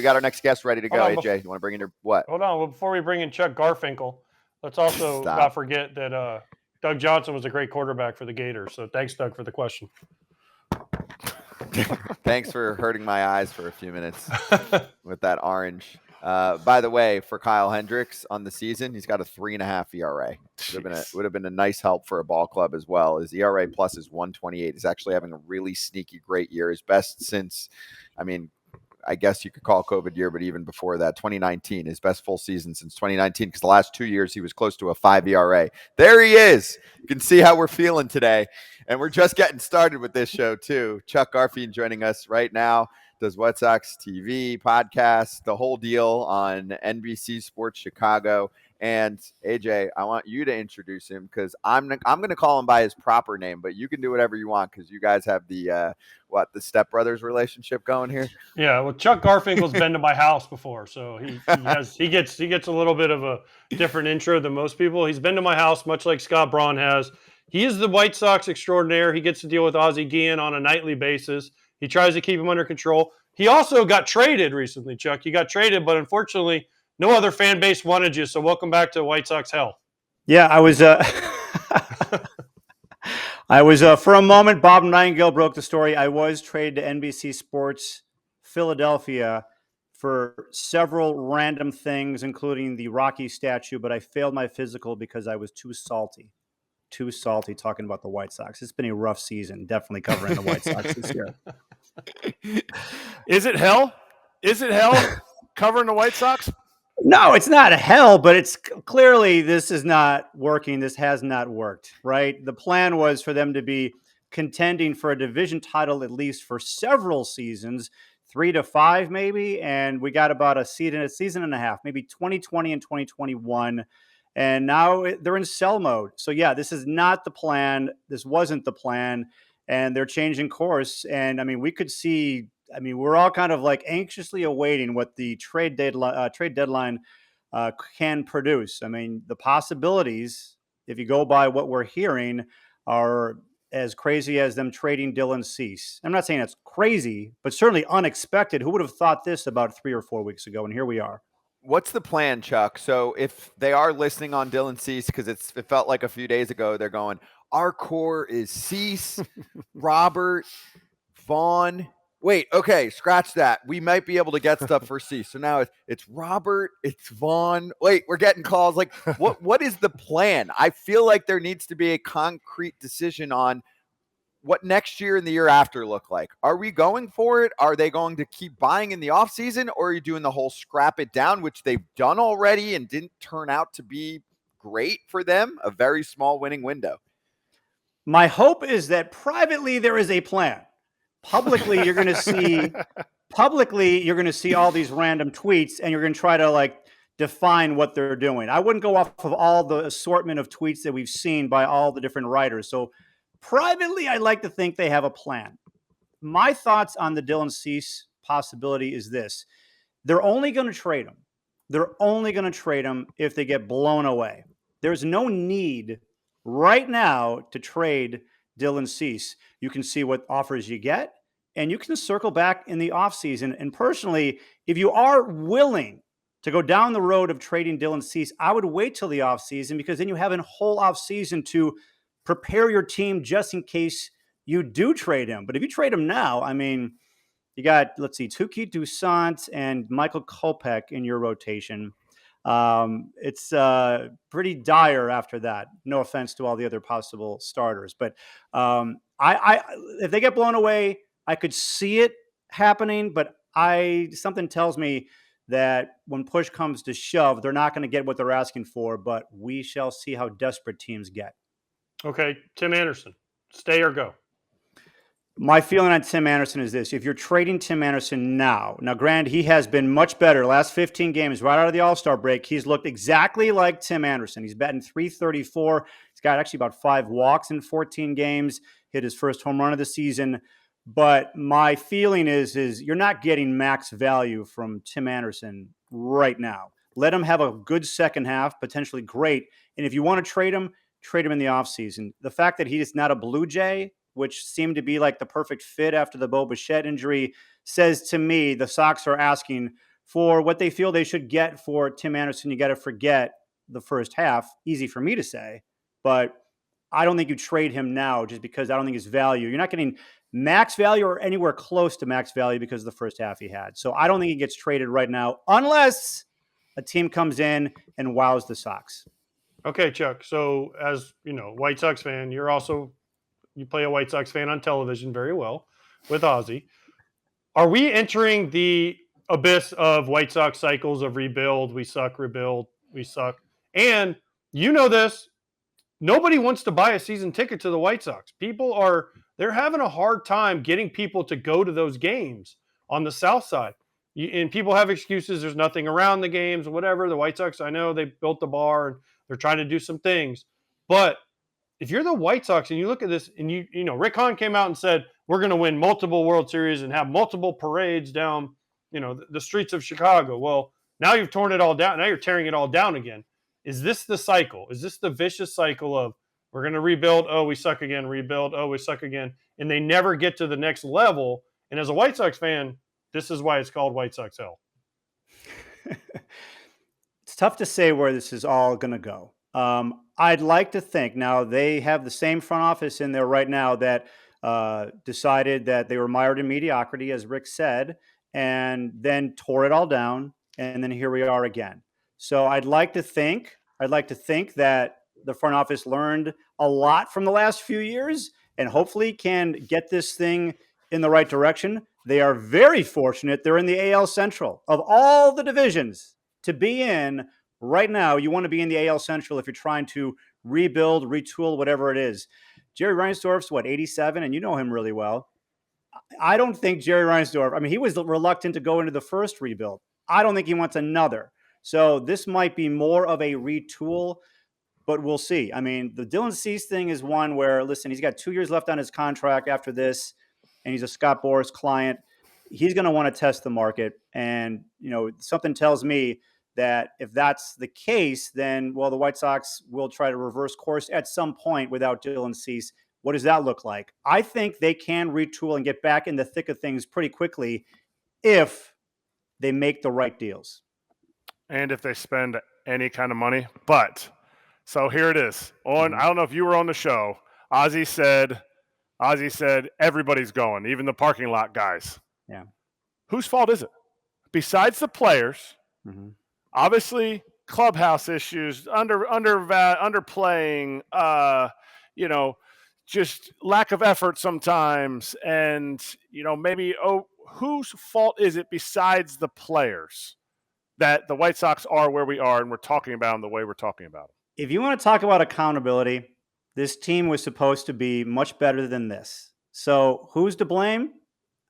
we got our next guest ready to go. Hold on, AJ, you want to bring in your what? Hold on. Well, before we bring in Chuck Garfinkel, let's also Stop. not forget that Doug Johnson was a great quarterback for the Gators. So thanks, Doug, for the question. Thanks for hurting my eyes for a few minutes with that orange. By the way, for Kyle Hendricks on the season, he's got a 3.5 ERA. Would have been a nice help for a ball club as well. His ERA plus is 1.28. He's actually having a really sneaky great year. His best since, I guess you could call COVID year, but even before that, 2019, his best full season since 2019, because the last 2 years he was close to a 5 ERA. There he is. You can see how we're feeling today. And we're just getting started with this show, too. Chuck Garfien joining us right now, does White Sox TV, podcast, the whole deal on NBC Sports Chicago. And AJ, I want you to introduce him because I'm going to call him by his proper name, but you can do whatever you want because you guys have the stepbrothers relationship going here. Yeah, well, Chuck Garfinkel's been to my house before, so he gets a little bit of a different intro than most people. He's been to my house, much like Scott Braun has. He is the White Sox extraordinaire. He gets to deal with Ozzie Guillen on a nightly basis. He tries to keep him under control. He also got traded recently, Chuck. You got traded, but unfortunately, no other fan base wanted you. So welcome back to White Sox hell. Yeah, I was. I was for a moment. Bob Nightingale broke the story. I was traded to NBC Sports Philadelphia for several random things, including the Rocky statue. But I failed my physical because I was too salty. Talking about the White Sox. It's been a rough season. Definitely covering the White Sox this year. Is it hell? Covering the White Sox? No, it's not a hell, but it's clearly this is not working. This has not worked, right? The plan was for them to be contending for a division title at least for several seasons, 3 to 5 maybe, and we got about a season and a half, maybe 2020 and 2021, and now they're in sell mode. So yeah, this is not the plan. This wasn't the plan, and they're changing course. And we could see. We're all kind of like anxiously awaiting what the trade deadline can produce. The possibilities, if you go by what we're hearing, are as crazy as them trading Dylan Cease. I'm not saying that's crazy, but certainly unexpected. Who would have thought this about 3 or 4 weeks ago? And here we are. What's the plan, Chuck? So if they are listening on Dylan Cease, because it felt like a few days ago, they're going, our core is Cease, Robert, Vaughn. Wait, okay, scratch that. We might be able to get stuff for Cease. So now it's Robert, it's Vaughn. Wait, we're getting calls. Like, what is the plan? I feel like there needs to be a concrete decision on what next year and the year after look like. Are we going for it? Are they going to keep buying in the offseason, or are you doing the whole scrap it down, which they've done already and didn't turn out to be great for them? A very small winning window. My hope is that privately there is a plan. Publicly, you're going to see all these random tweets, and you're going to try to define what they're doing. I wouldn't go off of all the assortment of tweets that we've seen by all the different writers. So privately, I like to think they have a plan. My thoughts on the Dylan Cease possibility is this. They're only going to trade him. They're only going to trade him if they get blown away. There's no need right now to trade Dylan Cease. You can see what offers you get, and you can circle back in the offseason. And personally, if you are willing to go down the road of trading Dylan Cease, I would wait till the offseason, because then you have a whole offseason to prepare your team just in case you do trade him. But if you trade him now, you got, Touki Toussaint and Michael Kopech in your rotation. It's pretty dire after that. No offense to all the other possible starters, but I if they get blown away, I could see it happening. But something tells me that when push comes to shove, they're not going to get what they're asking for. But we shall see how desperate teams get. Okay, Tim Anderson, stay or go. My feeling on Tim Anderson is this. If you're trading Tim Anderson now, granted, he has been much better. Last 15 games, right out of the All-Star break, he's looked exactly like Tim Anderson. He's batting .334. He's got actually about 5 walks in 14 games, hit his first home run of the season. But my feeling is you're not getting max value from Tim Anderson right now. Let him have a good second half, potentially great. And if you want to trade him in the offseason. The fact that he is not a Blue Jay, which seemed to be like the perfect fit after the Bo Bichette injury, says to me the Sox are asking for what they feel they should get for Tim Anderson, you got to forget the first half. Easy for me to say, but I don't think you trade him now just because I don't think his value. You're not getting max value or anywhere close to max value because of the first half he had. So I don't think he gets traded right now unless a team comes in and wows the Sox. Okay, Chuck. So as you know, White Sox fan, you play a White Sox fan on television very well with Ozzy. Are we entering the abyss of White Sox cycles of rebuild? We suck, rebuild, we suck. And you know this, nobody wants to buy a season ticket to the White Sox. They're having a hard time getting people to go to those games on the South Side. And people have excuses. There's nothing around the games, whatever. The White Sox, I know they built the bar and they're trying to do some things. But if you're the White Sox and you look at this and you know, Rick Hahn came out and said, we're going to win multiple World Series and have multiple parades down, the streets of Chicago. Well, now you've torn it all down. Now you're tearing it all down again. Is this the cycle? Is this the vicious cycle of we're going to rebuild? Oh, we suck again. Rebuild. Oh, we suck again. And they never get to the next level. And as a White Sox fan, this is why it's called White Sox hell. It's tough to say where this is all going to go. I'd like to think now they have the same front office in there right now that decided that they were mired in mediocrity, as Rick said, and then tore it all down. And then here we are again. So I'd like to think that the front office learned a lot from the last few years and hopefully can get this thing in the right direction. They are very fortunate. They're in the AL Central. Of all the divisions to be in right now, you want to be in the AL Central if you're trying to rebuild, retool, whatever it is. Jerry Reinsdorf's 87, and you know him really well. I don't think Jerry Reinsdorf, he was reluctant to go into the first rebuild. I don't think he wants another. So this might be more of a retool, but we'll see. The Dylan Cease thing is one where, listen, he's got 2 years left on his contract after this, and he's a Scott Boras client. He's going to want to test the market. And, something tells me that if that's the case, then, the White Sox will try to reverse course at some point without Dylan Cease. What does that look like? I think they can retool and get back in the thick of things pretty quickly if they make the right deals. And if they spend any kind of money. But, so here it is. I don't know if you were on the show. Ozzy said everybody's going, even the parking lot guys. Yeah. Whose fault is it? Besides the players, obviously clubhouse issues, underplaying, just lack of effort sometimes. And, maybe, whose fault is it besides the players that the White Sox are where we are and we're talking about them the way we're talking about them? If you want to talk about accountability, this team was supposed to be much better than this. So who's to blame?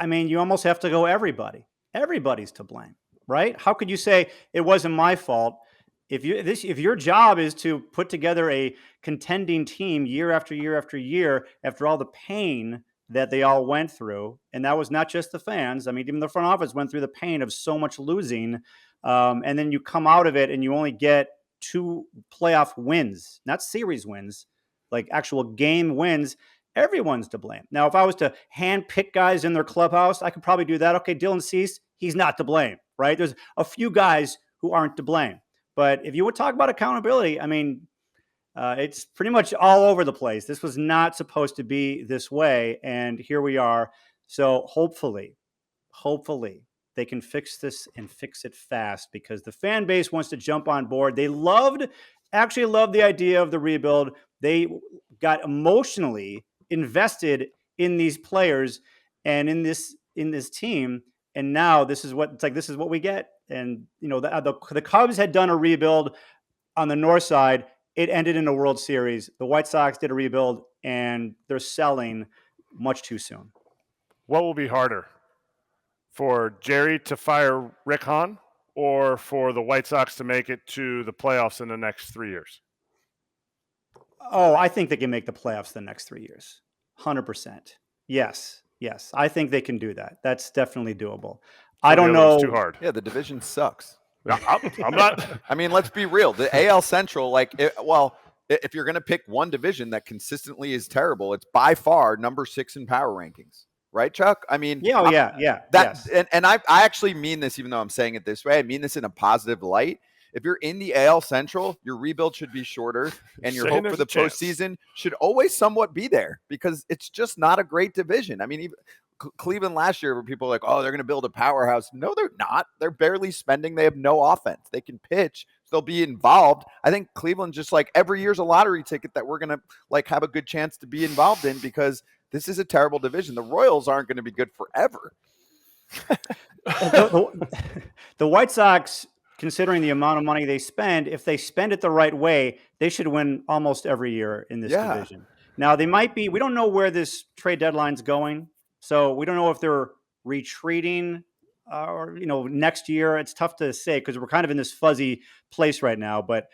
You almost have to go everybody. Everybody's to blame, right? How could you say it wasn't my fault? If your job is to put together a contending team year after year after year, after all the pain that they all went through, and that was not just the fans. Even the front office went through the pain of so much losing, and then you come out of it and you only get 2 playoff wins, not series wins, like actual game wins. Everyone's to blame. Now, if I was to hand pick guys in their clubhouse, I could probably do that. Okay, Dylan Cease, he's not to blame, right? There's a few guys who aren't to blame. But if you would talk about accountability, it's pretty much all over the place. This was not supposed to be this way, and here we are. So hopefully, they can fix this and fix it fast because the fan base wants to jump on board. They actually loved the idea of the rebuild. They got emotionally invested in these players and in this team. And now this is what we get. And, the Cubs had done a rebuild on the north side. It ended in a World Series. The White Sox did a rebuild, and they're selling much too soon. What will be harder? For Jerry to fire Rick Hahn or for the White Sox to make it to the playoffs in the next 3 years? Oh, I think they can make the playoffs the next 3 years. 100%. Yes. I think they can do that. That's definitely doable. I don't know. Too hard. Yeah, the division sucks. I'm not. Let's be real. The AL Central, if you're going to pick one division that consistently is terrible, it's by far number 6 in power rankings, right, Chuck? I mean, Yeah, oh, yeah. that Yes. and I actually mean this, even though I'm saying it this way. I mean this in a positive light. If you're in the AL Central, your rebuild should be shorter, and your Saying hope for there's the a chance. postseason should always somewhat be there because it's just not a great division. I mean, even Cleveland last year, where people are like, oh, they're going to build a powerhouse. No, they're not. They're barely spending. They have no offense. They can pitch. So they'll be involved. I think Cleveland just like every year's a lottery ticket that we're going to like have a good chance to be involved in because this is a terrible division. The Royals aren't going to be good forever. The White Sox, considering the amount of money they spend, if they spend it the right way, they should win almost every year in this division. Now, they might be, we don't know where this trade deadline's going. So we don't know if they're retreating or, next year. It's tough to say because we're kind of in this fuzzy place right now. But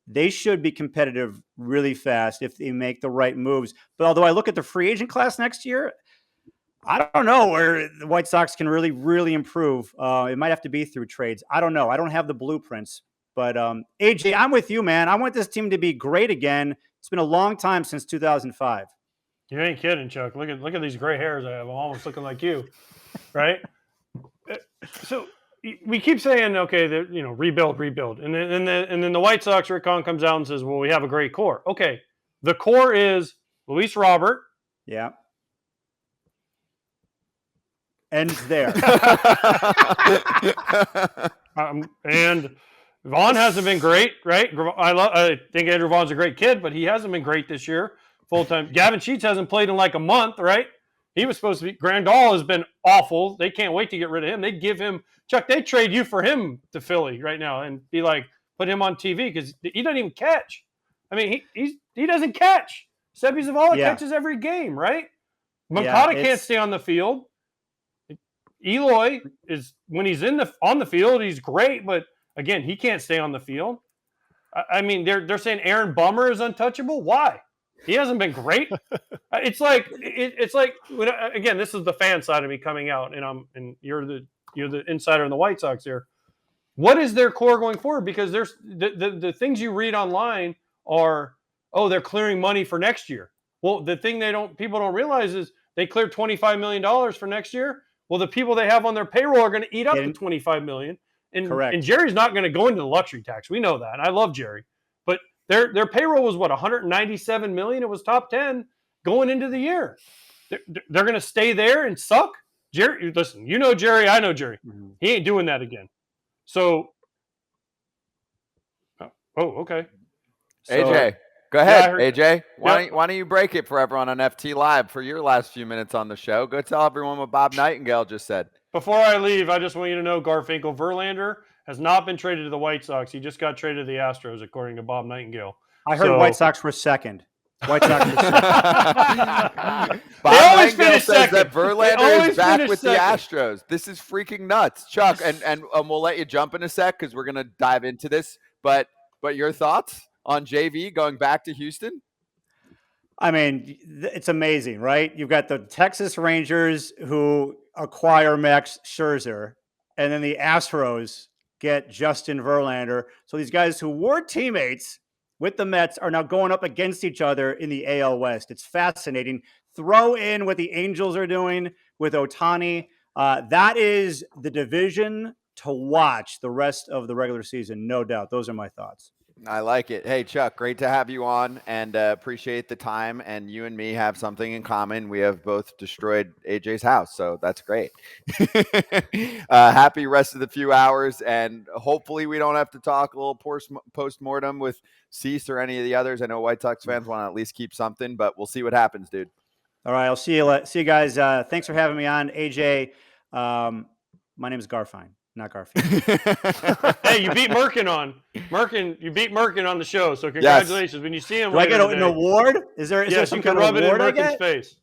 they should be competitive really fast if they make the right moves. But although I look at the free agent class next year, I don't know where the White Sox can really, really improve. It might have to be through trades. I don't know. I don't have the blueprints. But AJ, I'm with you, man. I want this team to be great again. It's been a long time since 2005. You ain't kidding, Chuck. Look at these gray hairs I have. I'm almost looking like you, right? So we keep saying, okay, rebuild, and then the White Sox, Rick Hahn comes out and says, well, we have a great core. Okay, the core is Luis Robert. Yeah. Ends there. And Vaughn hasn't been great, right? I think Andrew Vaughn's a great kid, but he hasn't been great this year. Full-time. Gavin Sheets hasn't played in like a month, right? He was supposed to be. Grandal has been awful. They can't wait to get rid of him. They'd give him, Chuck, they'd trade you for him to Philly right now and be like, put him on TV because he doesn't even catch. I mean, he doesn't catch. Sebi Zavala catches every game, right? Moncada can't stay on the field. Eloy is, when he's on the field, he's great, but again, he can't stay on the field. I mean, they're saying Aaron Bummer is untouchable. Why? He hasn't been great. It's like again, this is the fan side of me coming out, and you're the insider in the White Sox here. What is their core going forward? Because there's the things you read online are, oh, they're clearing money for next year. Well, the thing people don't realize is they cleared $25 million for next year. Well, the people they have on their payroll are going to eat up the $25 million. And Jerry's not going to go into the luxury tax. We know that. And I love Jerry. But their payroll was what, $197 million? It was top 10 going into the year. They're going to stay there and suck? Jerry, listen, you know Jerry, I know Jerry. Mm-hmm. He ain't doing that again. So, okay. So, AJ, go ahead, AJ. Why don't you break it for everyone on FT Live for your last few minutes on the show? Go tell everyone what Bob Nightingale just said. Before I leave, I just want you to know, Garfinkel, Verlander has not been traded to the White Sox. He just got traded to the Astros, according to Bob Nightingale. I heard White Sox were second. White Sox were second. Bob Nightingale says that Verlander is back with the Astros. This is freaking nuts. Chuck, and we'll let you jump in a sec because we're going to dive into this. But your thoughts on JV going back to Houston? I mean, it's amazing, right? You've got the Texas Rangers who acquire Max Scherzer, and then the Astros get Justin Verlander. So these guys who were teammates with the Mets are now going up against each other in the AL West. It's fascinating. Throw in what the Angels are doing with Ohtani. That is the division to watch the rest of the regular season, no doubt. Those are my thoughts. I like it. Hey, Chuck, great to have you on and appreciate the time. And you and me have something in common. We have both destroyed AJ's house, so that's great. Happy rest of the few hours, and hopefully we don't have to talk a little post-mortem with Cease or any of the others. I know White Sox fans want to at least keep something, but we'll see what happens, dude. All right, I'll see you guys. Thanks for having me on, AJ. My name is Garfien. Not Garfien. Hey, you beat Merkin on the show, so congratulations. Yes. When you see him, do I get an award? Is there some kind of award I get? Face.